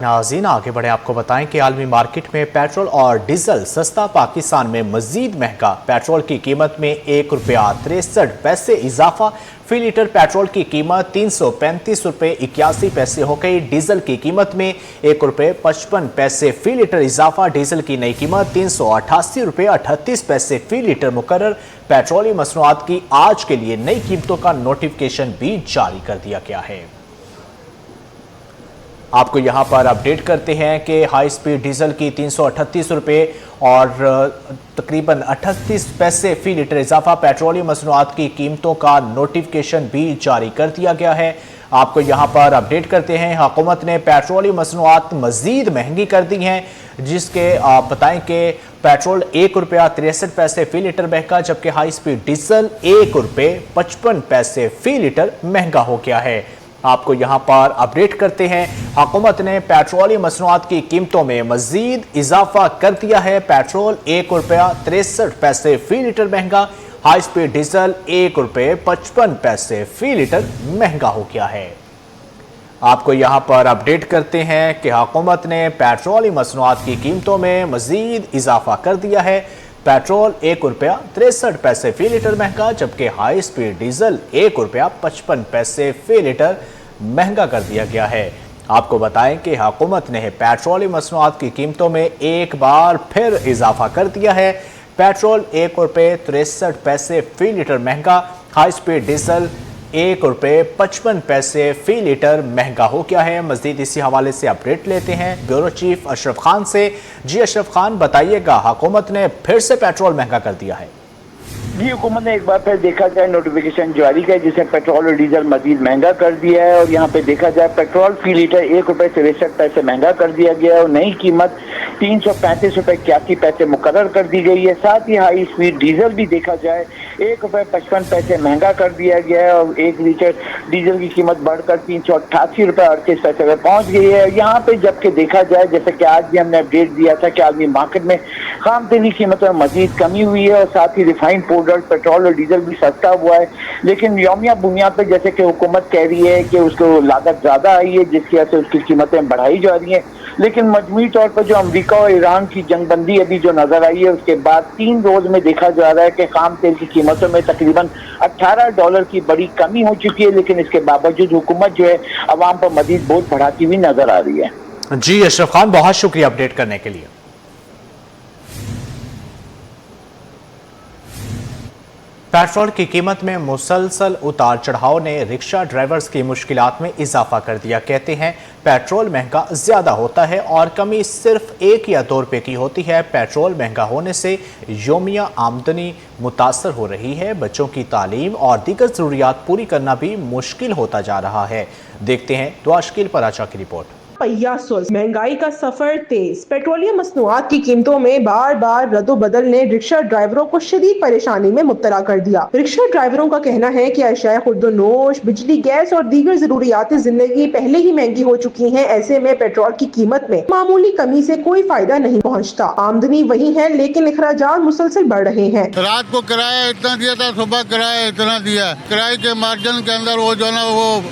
नाज़रीन आगे बढ़े, आपको बताएं कि आलमी मार्केट में पेट्रोल और डीजल सस्ता, पाकिस्तान में मजीद महंगा। पेट्रोल की कीमत में ₹1.63 इजाफा। फी लीटर पेट्रोल की कीमत ₹335.81 हो गई। डीजल की कीमत में ₹1.55 फी लीटर इजाफा। डीजल की नई कीमत ₹388.38 फी लीटर मुकर्रर। पेट्रोलियम मसनूआत की आज के लिए नई कीमतों का नोटिफिकेशन भी जारी कर दिया गया है। आपको यहां पर अपडेट करते हैं कि हाई स्पीड डीजल की ₹338 और तकरीबन 38 पैसे फी लीटर इजाफा। पेट्रोलियम मसनूआत की कीमतों का नोटिफिकेशन भी जारी कर दिया गया है। आपको यहां पर अपडेट करते हैं, हुकूमत ने पेट्रोलियम मसनूआत मजीद महंगी कर दी हैं, जिसके आप बताएं कि पेट्रोल ₹1.63 फी लीटर महंगा, जबकि हाई स्पीड डीजल ₹1.55 फी लीटर महंगा हो गया है। आपको यहां पर अपडेट करते हैं, हुकूमत ने पेट्रोलियम मसनूआत की कीमतों में मजीद इजाफा कर दिया है। पेट्रोल ₹1.63 फी लीटर महंगा, हाई स्पीड डीजल ₹1.55 फी लीटर महंगा हो गया है। आपको यहां पर अपडेट करते हैं कि हुकूमत ने पेट्रोलियम मसनूआत की कीमतों में मजीद इजाफा कर दिया है। पेट्रोल ₹1.63 फी लीटर महंगा, जबकि हाई स्पीड डीजल ₹1.55 फी लीटर महंगा कर दिया गया है। आपको बताएं कि हुकूमत ने पेट्रोलियम मसनूआत की कीमतों में एक बार फिर इजाफा कर दिया है। पेट्रोल ₹1.63 फी लीटर महंगा, हाई स्पीड डीजल ₹1.55 फी लीटर महंगा हो गया है। मजीद इसी हवाले से अपडेट लेते हैं ब्यूरो चीफ अशरफ खान से। जी अशरफ खान, बताइएगा, हुकूमत ने फिर से पेट्रोल महंगा कर दिया है। जी, हुकूमत ने एक बार फिर देखा जाए नोटिफिकेशन जारी किया जिसने पेट्रोल और डीजल मजीद महंगा कर दिया है। और यहाँ पे देखा जाए पेट्रोल फी लीटर ₹1.63 महंगा कर दिया गया है और नई कीमत ₹335.81 मुकर्रर कर दी गई है। साथ ही हाई स्पीड डीजल भी देखा जाए ₹1.55 महंगा कर दिया गया है और 1 लीटर डीजल की कीमत बढ़कर ₹388.38 पर पहुंच गई है। यहाँ पे जबकि देखा जाए, जैसे कि आज भी हमने अपडेट दिया था कि आलमी मार्केट में खाम तेल की कीमतों में मजीद कमी हुई है और साथ ही रिफाइंड पाउडर, पेट्रोल और डीजल भी सस्ता हुआ है। लेकिन यौमिया बुनियाद पर जैसे कि हुकूमत कह रही है कि उसको लागत ज्यादा आई है, जिसकी वजह से उसकी कीमतें बढ़ाई जा रही हैं। लेकिन मजमूई तौर पर जो अमेरिका और ईरान की जंगबंदी अभी जो नजर आई है, उसके बाद 3 रोज में देखा जा रहा है कि खाम तेल की कीमतों में तकरीबन $18 की बड़ी कमी हो चुकी है। लेकिन इसके बावजूद हुकूमत जो है अवाम पर मजीद बोझ बढ़ाती हुई नजर आ रही है। जी अशरफ खान, बहुत शुक्रिया अपडेट करने के लिए। पेट्रोल की कीमत में मुसलसल उतार चढ़ाव ने रिक्शा ड्राइवर्स की मुश्किलात में इजाफा कर दिया। कहते हैं पेट्रोल महंगा ज्यादा होता है और कमी सिर्फ 1 या 2 रुपए की होती है। पेट्रोल महंगा होने से योमिया आमदनी मुतासर हो रही है। बच्चों की तालीम और दीगर जरूरियात पूरी करना भी मुश्किल होता जा रहा है। देखते हैं दुआशकील पराचा की रिपोर्ट। पहिया सुस्त, महंगाई का सफर तेज। पेट्रोलियम मसनूआत की कीमतों में बार बार रद्दोबदल ने रिक्शा ड्राइवरों को शदीद परेशानी में मुब्तला कर दिया। रिक्शा ड्राइवरों का कहना है कि अशिया खुर्दोनोश, बिजली, गैस और दीगर जरूरियात जिंदगी पहले ही महंगी हो चुकी हैं। ऐसे में पेट्रोल की कीमत में मामूली कमी से कोई फायदा नहीं पहुँचता। आमदनी वही है लेकिन अखराजात मुसलसल बढ़ रहे हैं। रात को किराया इतना दिया था, सुबह किराया इतना दिया। किराए के मार्जिन के अंदर वो जो ना वो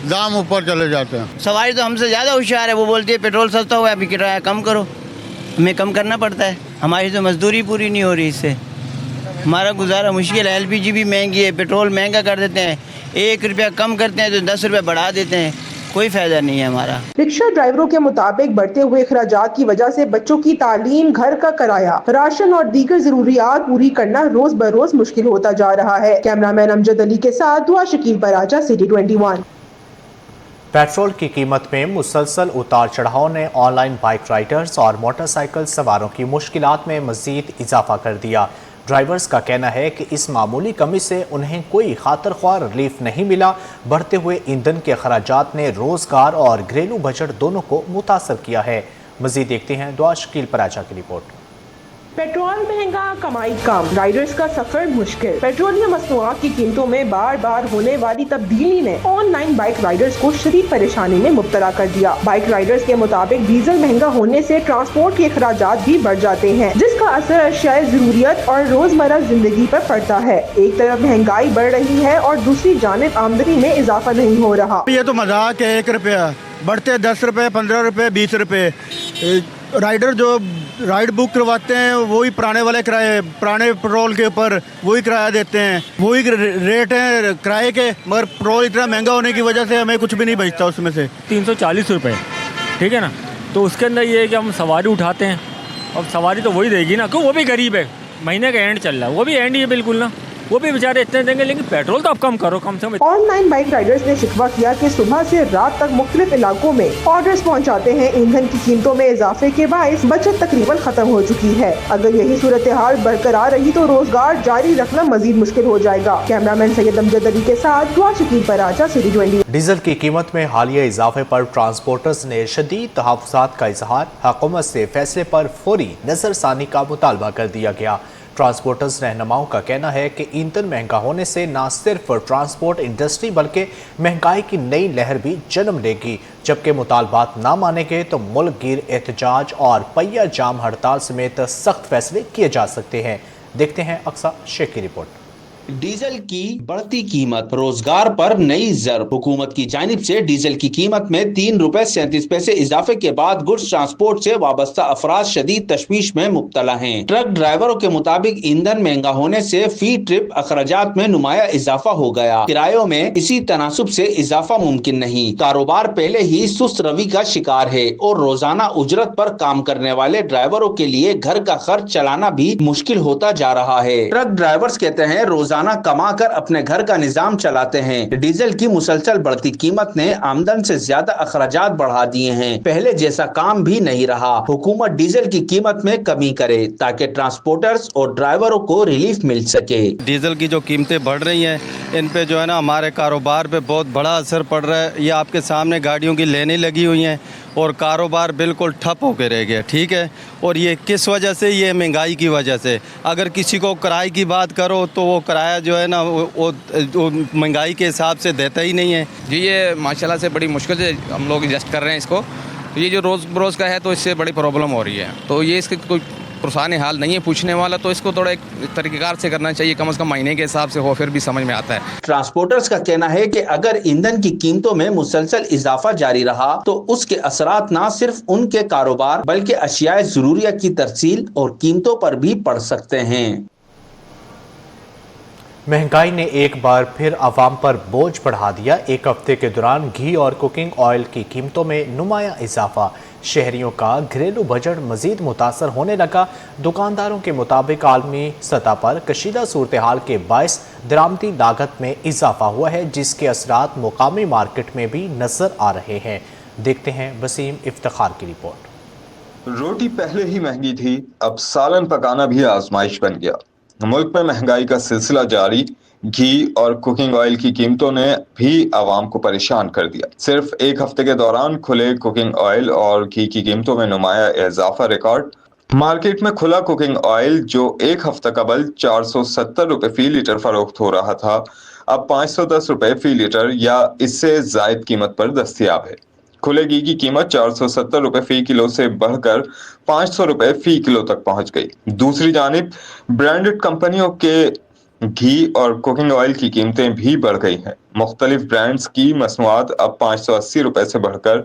दाम ऊपर चले जाते हैं। सवारी तो हमसे ज़्यादा होशियार है, वो बोलती है पेट्रोल सस्ता हुआ है, अभी किराया कम करो। हमें कम करना पड़ता है, हमारी तो मजदूरी पूरी नहीं हो रही, इससे हमारा गुजारा मुश्किल है। LPG भी महंगी है, पेट्रोल महंगा कर देते हैं, 1 रुपया कम करते हैं तो 10 रुपये बढ़ा देते हैं, कोई फायदा नहीं है हमारा। रिक्शा ड्राइवरों के मुताबिक बढ़ते हुए अखराजात की वजह से बच्चों की तालीम, घर का किराया, राशन और दीगर जरूरियात पूरी करना रोज बरोज मुश्किल होता जा रहा है। कैमरामैन अमजद अली के साथ दुआ शकील पराचा, सिटी 21। पेट्रोल की कीमत में मुसलसल उतार चढ़ाव ने ऑनलाइन बाइक राइडर्स और मोटरसाइकिल सवारों की मुश्किलात में मजीद इजाफा कर दिया। ड्राइवर्स का कहना है कि इस मामूली कमी से उन्हें कोई खातर-ख्वाह रिलीफ नहीं मिला। बढ़ते हुए ईंधन के खर्चात ने रोजगार और घरेलू बजट दोनों को मुतासर किया है। मजीद देखते हैं दुआशकील पराचा की रिपोर्ट। पेट्रोल महंगा, कमाई कम, राइडर्स का सफर मुश्किल। पेट्रोलियम मसनूआत की कीमतों में बार बार होने वाली तब्दीली ने ऑनलाइन बाइक राइडर्स को शदीद परेशानी में मुब्तला कर दिया। बाइक राइडर्स के मुताबिक डीजल महंगा होने से ट्रांसपोर्ट के अखराजात भी बढ़ जाते हैं, जिसका असर अशियाए जरूरियत और रोजमर्रा जिंदगी पर पड़ता है। एक तरफ महंगाई बढ़ रही है और दूसरी जानिब आमदनी में इजाफा नहीं हो रहा। ये तो मजाक है, 1 रुपया बढ़ते 10 रुपये, 15 रुपये, 20 रुपये। राइडर जो राइड बुक करवाते हैं वही पुराने वाले किराए, पुराने पेट्रोल के ऊपर वही किराया देते हैं, वही रेट है किराए के, मगर पेट्रोल इतना महंगा होने की वजह से हमें कुछ भी नहीं बचता उसमें से। 340 रुपये, ठीक है ना। तो उसके अंदर ये है कि हम सवारी उठाते हैं, अब सवारी तो वही देगी ना, क्यों, वो भी गरीब है, महीने का एंड चल रहा है, वो भी एंड ही है बिल्कुल ना, वो भी बेचारे इतने देंगे, लेकिन पेट्रोल तो आप कम करो कम से कम। ऑनलाइन बाइक राइडर्स ने शिकवा किया कि सुबह से रात तक मुख्तलिफ इलाकों में ऑर्डर्स पहुंचाते हैं। ईंधन की कीमतों में इजाफे के बायस बचत तकरीबन खत्म हो चुकी है। अगर यही सूरत हाल बरकरार रही तो रोजगार जारी रखना मजीद मुश्किल हो जाएगा। कैमरामैन सैयद अमजद अली के साथ दुआ शकील पराचा, सिटी 20। डीजल की कीमत में हालिया इजाफे पर ट्रांसपोर्टर्स ने शदीद तहफ़्फ़ुज़ात का इजहार, हुकूमत से फैसले पर फौरी नज़रसानी का मुतालबा कर दिया गया। ट्रांसपोर्टर्स रहनुमाओं का कहना है कि ईंधन महंगा होने से न सिर्फ ट्रांसपोर्ट इंडस्ट्री बल्कि महंगाई की नई लहर भी जन्म लेगी, जबकि मुतालबात ना माने गए तो मुल्क गिर एहतजाज और पहिया जाम हड़ताल समेत सख्त फैसले किए जा सकते हैं। देखते हैं अक्सा शेख की रिपोर्ट। डीजल की बढ़ती कीमत, रोजगार पर नई ज़रब। हुकूमत की जानिब से डीजल की कीमत में 3 रुपए 37 पैसे इजाफे के बाद गुड्स ट्रांसपोर्ट से वाबस्ता अफराद शदीद तशवीश में मुब्तला हैं। ट्रक ड्राइवरों के मुताबिक ईंधन महंगा होने से फी ट्रिप अखराजात में नुमाया इजाफा हो गया। किरायों में इसी तनासुब से इजाफा मुमकिन नहीं। कारोबार पहले ही सुस्त रवि का शिकार है और रोजाना उजरत पर काम करने वाले ड्राइवरों के लिए घर का खर्च चलाना भी मुश्किल होता जा रहा है। ट्रक ड्राइवर्स कहते हैं रोजाना कमा कर अपने घर का निजाम चलाते हैं। डीजल की मुसलसल बढ़ती कीमत ने आमदन से ज्यादा अखराजात बढ़ा दिए हैं। पहले जैसा काम भी नहीं रहा। हुकूमत डीजल की कीमत में कमी करे ताकि ट्रांसपोर्टर्स और ड्राइवरों को रिलीफ मिल सके। डीजल की जो कीमतें बढ़ रही हैं, इन पे जो है ना हमारे कारोबार पे बहुत बड़ा असर पड़ रहा है। ये आपके सामने गाड़ियों की लाइनें लगी हुई हैं और कारोबार बिल्कुल ठप होकर रह गया, ठीक है। और ये किस वजह से? ये महंगाई की वजह से। अगर किसी को किराए की बात करो तो वो किराया जो है ना वो महंगाई के हिसाब से देता ही नहीं है जी। ये माशाल्लाह से बड़ी मुश्किल से हम लोग एडजस्ट कर रहे हैं इसको। तो ये जो रोज़ बरोज़ का है तो इससे बड़ी प्रॉब्लम हो रही है। तो ये इसके कोई पुरसान हाल नहीं है पूछने वाला, तो इसको थोड़ा एक तरीक़ेकार से करना चाहिए, कम से कम महीने के हिसाब से हो, फिर भी समझ में आता है। ट्रांसपोर्टर्स का कहना है कि अगर ईंधन की कीमतों में मुसलसल इजाफा जारी रहा तो उसके असरात न सिर्फ उनके कारोबार बल्कि अशियाए ज़रूरिया की तरसील और कीमतों पर भी पड़ सकते हैं। महंगाई ने एक बार फिर अवाम पर बोझ बढ़ा दिया। एक हफ्ते के दौरान घी और कुकिंग ऑयल की कीमतों में नुमाया इजाफा। शहरियों का घरेलू बजट मजीद मुतासर होने लगा। दुकानदारों के मुताबिक आलमी सतह पर कशीदा सूरत हाल के बायस दरामदी लागत में इजाफा हुआ है, जिसके असरात मुकामी मार्केट में भी नजर आ रहे हैं। देखते हैं वसीम इफ्तिखार की रिपोर्ट। रोटी पहले ही महंगी थी, अब सालन पकाना भी आजमाइश बन गया। मुल्क में महंगाई का सिलसिला जारी। घी और कुकिंग ऑयल की कीमतों ने भी आवाम को परेशान कर दिया। सिर्फ एक हफ्ते के दौरान खुले कुकिंग ऑयल और घी की कीमतों में नुमाया इजाफा रिकॉर्ड। मार्केट में खुला कुकिंग ऑयल जो एक हफ्ता कबल 470 रुपए फी लीटर फरोख्त हो रहा था, अब 510 रुपए फी लीटर या इससे जायद कीमत पर दस्तयाब है। खुले घी की कीमत 470 रुपए फी किलो से बढ़कर 500 रुपए फी किलो तक पहुंच गई। दूसरी जानिब ब्रांडेड कंपनियों के घी और कुकिंग ऑयल की कीमतें भी बढ़ गई हैं। मुख्तलिफ ब्रांड्स की मसनूआत अब 580 रुपए से बढ़कर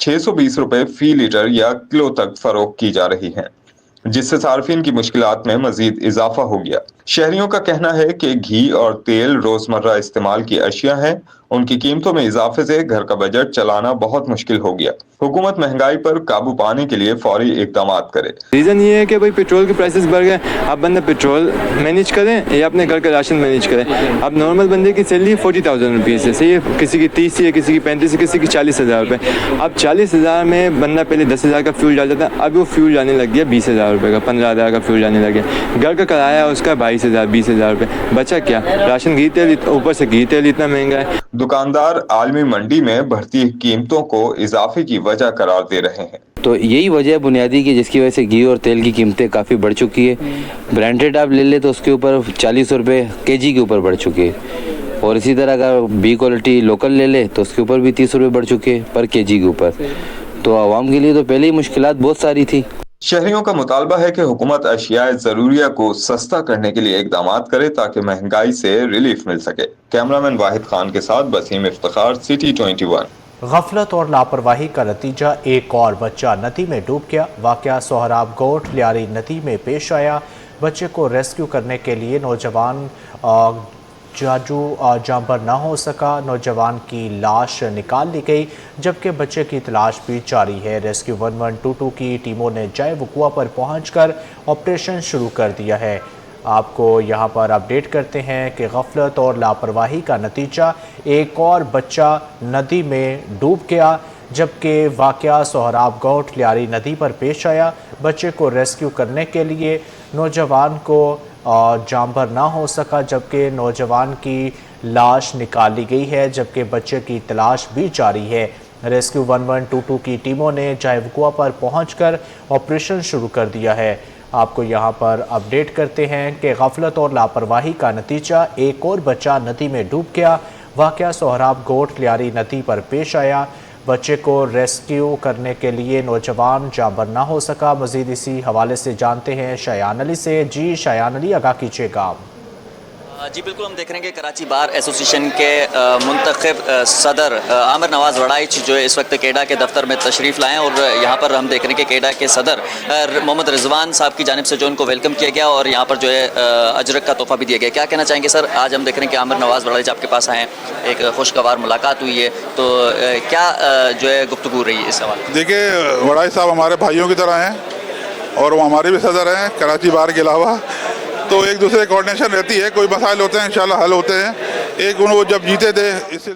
620 रुपए फी लीटर या किलो तक फरोख्त की जा रही हैं, जिससे सार्फिन की मुश्किलात में मजीद इजाफा हो गया। शहरियों का कहना है कि घी और तेल रोजमर्रा इस्तेमाल की अशिया हैं, उनकी कीमतों में इजाफे से घर का बजट चलाना बहुत मुश्किल हो गया। हुकूमत महंगाई पर काबू पाने के लिए फौरी इकदाम करे। रीज़न ये है कि भाई पेट्रोल के प्राइसेस बढ़ गए। आप बंदा पेट्रोल मैनेज करें या अपने घर का राशन मैनेज करें। अब नॉर्मल बंदे की सैलरी 40,000 रुपीज़ है, सही है, किसी की 30 है, किसी की 35 है, किसी की 40,000 रुपये। अब 40,000 में बंदा पहले 10,000 का फ्यूल डालता था, अब वो फ्यूल जाने लग गया 20,000 रुपये का, 15,000 का फ्यूल जाने लग गया। घर का किराया उसका 22,000 20,000 रुपये। बचा क्या? राशन घी तेल, ऊपर से घी तेल इतना महंगा है। दुकानदार आलमी मंडी में बढ़ती कीमतों को इजाफे की वजह करार दे रहे हैं। तो यही वजह बुनियादी की जिसकी वजह से घी और तेल की कीमतें काफ़ी बढ़ चुकी है। ब्रांडेड आप ले ले तो उसके ऊपर 40 रुपये केजी के ऊपर बढ़ चुकी है, और इसी तरह अगर बी क्वालिटी लोकल ले ले तो उसके ऊपर भी 30 रुपये बढ़ चुके हैं पर केजी के ऊपर। तो आवाम के लिए तो पहले ही मुश्किलात बहुत सारी थी। शहरियों का मुतालबा है कि हुकूमत अशियाए ज़रूरिया को सस्ता करने के लिए इकदाम करे ताकि महंगाई से रिलीफ मिल सके। कैमरामैन वाहिद खान के साथ वसीम इफ्तिखार, सिटी 21। गफलत और लापरवाही का नतीजा एक और बच्चा नदी में डूब गया। वाकया सोहराब गोट लियारी नदी में पेश आया। बच्चे को रेस्क्यू करने के लिए नौजवान जाजू जांबर ना हो सका। नौजवान की लाश निकाल ली गई, जबकि बच्चे की तलाश भी जारी है। रेस्क्यू 1122 की टीमों ने जय वकुआ पर पहुंचकर ऑपरेशन शुरू कर दिया है। आपको यहां पर अपडेट करते हैं कि गफलत और लापरवाही का नतीजा एक और बच्चा नदी में डूब गया, जबकि वाकया सोहराब गोट लियारी नदी पर पेश आया। बच्चे को रेस्क्यू करने के लिए नौजवान को जांबर ना हो सका, जबकि नौजवान की लाश निकाल ली गई है, जबकि बच्चे की तलाश भी जारी है। रेस्क्यू 1122 की टीमों ने जायवकुआ पर पहुंचकर ऑपरेशन शुरू कर दिया है। आपको यहां पर अपडेट करते हैं कि गफलत और लापरवाही का नतीजा एक और बच्चा नदी में डूब गया। वाकया सोहराब गोट लियारी नदी पर पेश आया। बच्चे को रेस्क्यू करने के लिए नौजवान जांबर ना हो सका। मज़ीद इसी हवाले से जानते हैं शयान अली से। जी शयान अली, आगाह कीजिएगा। जी बिल्कुल, हम देख रहे हैं कि कराची बार एसोसिएशन के मुंतखब सदर आमिर नवाज वड़ाइच जो है इस वक्त केडा के दफ्तर में तशरीफ़ लाए हैं और यहाँ पर हम देख रहे हैं कि केडा के सदर मोहम्मद रिजवान साहब की जानिब से जो उनको वेलकम किया गया और यहाँ पर जो है अजरक का तोहफा भी दिया गया। क्या कहना चाहेंगे सर? आज हम देख रहे हैं कि आमिर नवाज वड़ाइच आपके पास आए हैं, एक खुशगवार मुलाकात हुई है, तो क्या जो है गुफ्तगू रही है इस सवाल? देखिए, वड़ाइच साहब हमारे भाइयों की तरह हैं और वो हमारे भी सदर हैं कराची बार के अलावा, तो एक दूसरे कोऑर्डिनेशन रहती है। कोई मसाइल होते हैं इंशाल्लाह हल होते हैं। एक वो जब जीते थे इस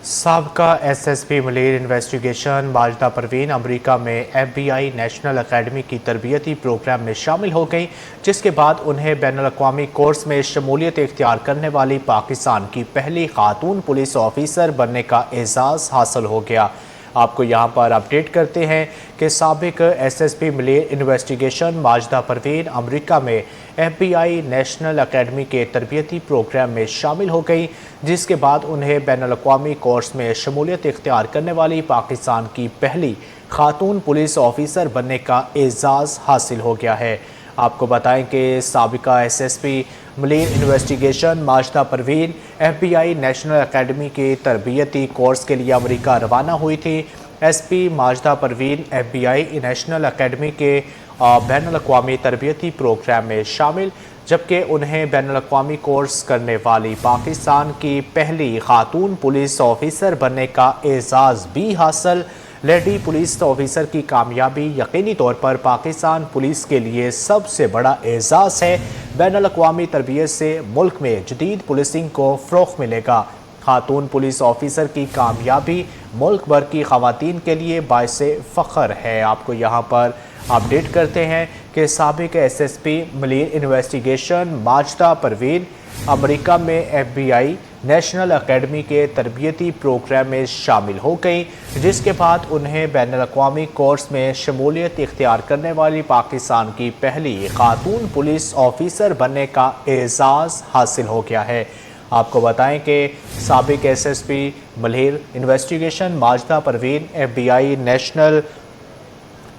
साबका SSP Malir investigation Majida Parveen America में FBI नेशनल अकेडमी की तरबियती प्रोग्राम में शामिल हो गई, जिसके बाद उन्हें बैनुल-अक़वामी कोर्स में शमूलियत इख्तियार करने वाली पाकिस्तान की पहली खातून पुलिस ऑफिसर बनने का एजाज़ हासिल हो गया। आपको यहाँ पर अपडेट करते हैं कि साबिक SSP Malir investigation Majida Parveen America में FBI नेशनल अकेडमी के तरबियती प्रोग्राम में शामिल हो गई, जिसके बाद उन्हें बैनुल-अक़वामी कोर्स में शमूलियत इख्तियार करने वाली पाकिस्तान की पहली खातून पुलिस ऑफिसर बनने का एजाज़ हासिल हो गया है। आपको बताएं कि साबिका SSP Malir investigation Majida Parveen FBI national academy के तरबियती कोर्स के लिए अमेरिका रवाना हुई थी। SP Majida Parveen FBI national academy के बैनुल-अक़वामी तरबियती प्रोग्राम में शामिल, जबकि उन्हें बैनुल-अक़वामी कोर्स करने वाली पाकिस्तान की पहली खातून पुलिस ऑफिसर बनने का एजाज़ भी हासिल। लेडी पुलिस ऑफिसर की कामयाबी यकीनी तौर पर पाकिस्तान पुलिस के लिए सबसे बड़ा एजाज़ है। बैनुल-अक़वामी तरबियत से मुल्क में जदीद पुलिसिंग को फ़रोग़ मिलेगा। खातून पुलिस ऑफिसर की कामयाबी मुल्क भर की ख़वातीन के लिए बाइसे फ़ख्र है। आपको यहाँ पर अपडेट करते हैं कि साबिक SSP Malir investigation Majida Parveen America में FBI नेशनल अकेडमी के तरबियती प्रोग्राम में शामिल हो गई, जिसके बाद उन्हें बैनुल-अक़वामी कोर्स में शमूलियत इख्तियार करने वाली पाकिस्तान की पहली खातून पुलिस ऑफिसर बनने का एजाज़ हासिल हो गया है। आपको बताएं कि साबिक SSP Malir investigation Majida Parveen FBI national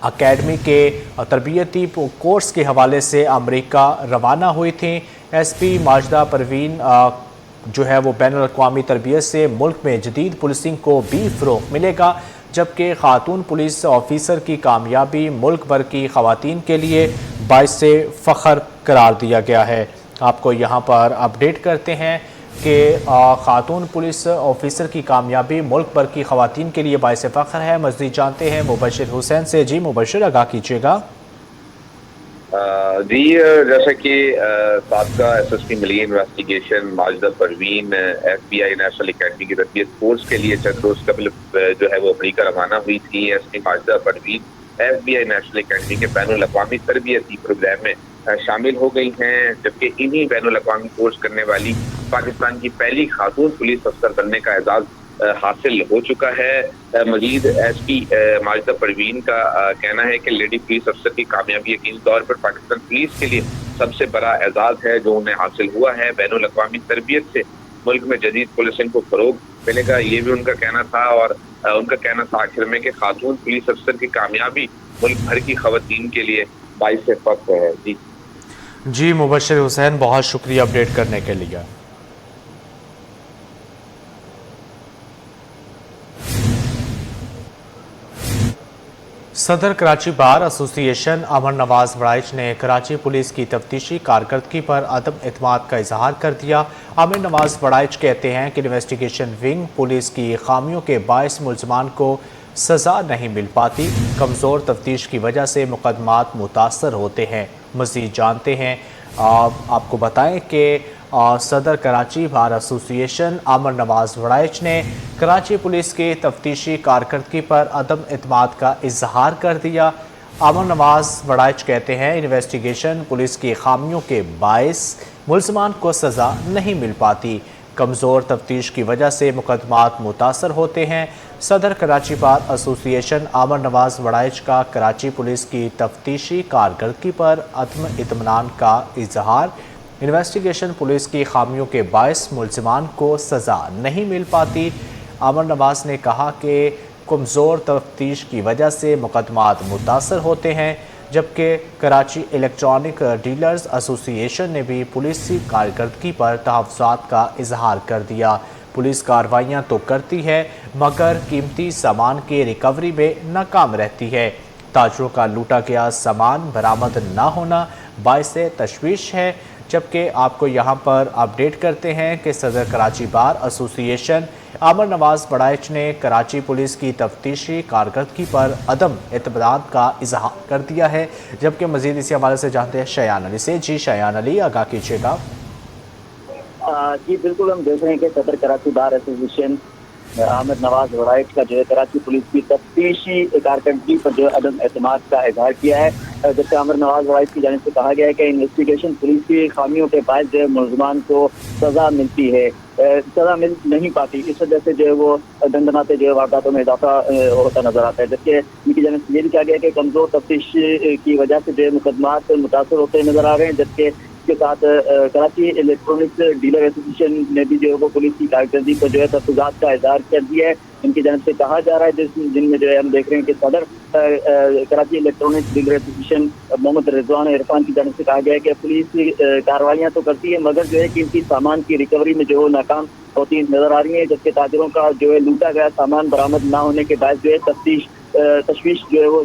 academy के तरबियती कोर्स के हवाले से अमेरिका रवाना हुई थी। SP माजिदा परवीन जो है वो बैनुल-अक़वामी तरबियत से मुल्क में जदीद पुलिसिंग को भी फ़रोग़ मिलेगा, जबकि खातून पुलिस ऑफिसर की कामयाबी मुल्क भर की ख़वातीन के लिए बाइसे फ़ख्र करार दिया गया है। आपको यहाँ पर अपडेट करते हैं कि खातून पुलिस ऑफिसर की कामयाबी मुल्क भर की ख़वातीन के लिए बाइसे फ़ख्र है। मज़ीद जानते हैं मुबशिर हुसैन से। जी मुबशिर, आगाह कीजिएगा। जी, जैसे कि साबका SSP Malir investigation Majida Parveen FBI national academy की तरबियत कोर्स के लिए चंद रोज़ कबल जो है वो अमेरिका रवाना हुई थी। SP Majida Parveen FBI national academy के बैनुल-अक़वामी तरबियती प्रोग्राम में शामिल हो गई हैं, जबकि इन्हीं बैनुल-अक़वामी कोर्स करने वाली पाकिस्तान की पहली खातून पुलिस अफसर बनने का एजाज़ हासिल हो चुका है। मजीद SP माजिदा परवीन का कहना है कि लेडी पुलिस अफसर की कामयाबी यकीनी तौर पर पाकिस्तान पुलिस के लिए सबसे बड़ा एजाज़ है जो उन्हें हासिल हुआ है। बैनुल-अक़वामी तरबियत से मुल्क में जदीद पुलिसिंग को फ़रोग़ मिलेगा, ये भी उनका कहना था। और उनका कहना था आखिर में कि खातून पुलिस अफसर की कामयाबी मुल्क भर की ख़वातीन के लिए बाइसे फ़ख्र है। जी मुबशिर हुसैन, बहुत शुक्रिया अपडेट करने के लिए। सदर कराची बार एसोसिएशन अमर नवाज वड़ाइच ने कराची पुलिस की तफ्तीशी कारकर्दगी पर अदम एतमाद का इजहार कर दिया। अमर नवाज वड़ाइच कहते हैं कि इन्वेस्टिगेशन विंग पुलिस की खामियों के बायस मुलजमान को सज़ा नहीं मिल पाती, कमज़ोर तफ्तीश की वजह से मुकदमात मुतासर होते हैं। मज़ीद जानते हैं, आपको बताएं कि सदर कराची बार एसोसिएशन अमर नवाज वड़ाइच ने कराची पुलिस की तफ्तीशी कारकर्दगी पर अदम एतमाद का इजहार कर दिया। अमर नवाज वड़ाइच कहते हैं इन्वेस्टिगेशन पुलिस की खामियों के बायस मुलजमान को सज़ा नहीं मिल पाती, कमज़ोर तफ्तीश की वजह से मुकदमात मुतासर होते हैं। सदर कराची बार एसोसिएशन अमर नवाज वड़ाइच का कराची पुलिस की तफ्तीशी कारकर्दगी पर अदम इत्मीनान का इजहार। इन्वेस्टिगेशन पुलिस की खामियों के बायस मुलजमान को सज़ा नहीं मिल पाती। अमर नवाज ने कहा कि कमज़ोर तफ्तीश की वजह से मुकदमात मुतासर होते हैं, जबकि कराची इलेक्ट्रॉनिक डीलर्स एसोसिएशन ने भी पुलिस की कारकर्दगी पर तहफ़्फ़ुज़ात का इजहार कर दिया। पुलिस कार्रवाइयाँ तो करती है मगर कीमती सामान की रिकवरी में नाकाम रहती है। ताजरों का लूटा गया सामान बरामद ना होना बाइस तशवीश है। जबकि आपको यहाँ पर अपडेट करते हैं कि सदर कराची बार एसोसिएशन अमर नवाज वड़ाइच ने कराची पुलिस की तफ्तीशी कारकर्दगी पर अदम एतमाद का इजहार कर दिया है। जबकि मज़ीद इसी हवाले से जानते हैं शयान अली से। जी शयान अली, आगाह कीजिएगा। जी बिल्कुल, हम देख रहे हैं कि सदर कराची बार एसोसिएशन आमिर नवाज वड़ाइच का जो है कराची पुलिस की तफ्तीशी कारकर्दगी पर जो अदम एतमाद का इजहार किया है। जबकि आमिर नवाज वड़ाइच की जानिब से कहा गया है कि इन्वेस्टिगेशन पुलिस की खामियों के बायस जो है मुलजमान को सज़ा मिलती है, सज़ा मिल नहीं पाती, इस वजह से जो है वो दंदनाते जो है वारदातों में इजाफा होता नजर आता है। जबकि इनकी जानिब से ये भी कहा गया है कि कमज़ोर तफ्तीश की वजह से जो है मुकदमात मुतासर होते नजर आ रहे हैं। जबकि के साथ कराची इलेक्ट्रॉनिक्स डीलर एसोसिएशन ने भी जो है वो पुलिस की कारकर्दगी पर जो है तहफ़्फ़ुज़ात का इजहार कर दिया है। इनकी जानिब से कहा जा रहा है जिनमें जो है हम देख रहे हैं कि सदर Karachi electronics dealer association Mohammad Rizwan Irfan की जानिब से कहा गया है कि पुलिस कार्रवाइयाँ तो करती है मगर जो है कीमती सामान की रिकवरी में जो है नाकाम होती नजर आ रही है। जबकि ताजरों का जो है लूटा गया सामान बरामद ना होने के बाद जो है तशवीश जो है वो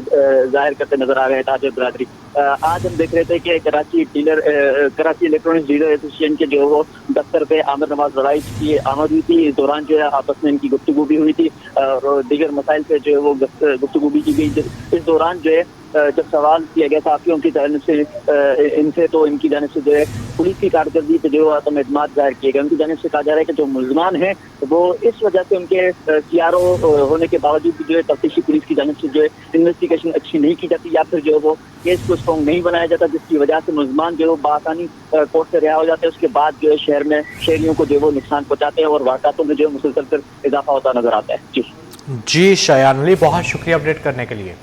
जाहिर करते नजर आ रहे हैं ताजर बरादरी। आज हम देख रहे थे कि कराची इलेक्ट्रॉनिक्स डीलर एसोसिएशन के जो है वो दफ्तर पे आमिर नवाज वड़ाइच की आमद हुई थी। इस दौरान जो है आपस में इनकी गुफ्तगू भी हुई थी और दीगर मसाइल पे जो है वो गुफ्तगू भी की गई। इस दौरान जो है जब सवाल किया गया साथियों की जानिब से इनसे, तो इनकी जानिब से जो है पुलिस की कारकर्दगी पे जो आत्म एतमाद जाहिर किए गए। उनकी जानिब से कहा जा रहा है कि जो मुलजमान हैं वो इस वजह से उनके CRO होने के बावजूद भी जो है तफ्तीशी पुलिस की जानिब से जो है इन्वेस्टिगेशन अच्छी नहीं की जाती या फिर जो है वो केस को स्ट्रॉन्ग नहीं बनाया जाता, जिसकी वजह से मुलजमान जो है बआसानी कोर्ट से रिहा हो जाते हैं। उसके बाद जो है शहर में शहरियों को जो है वो नुकसान पहुँचाते हैं और वारदातों में जो है मुसलसल इजाफा होता नजर आता है। जी शयान अली, बहुत शुक्रिया अपडेट करने के लिए।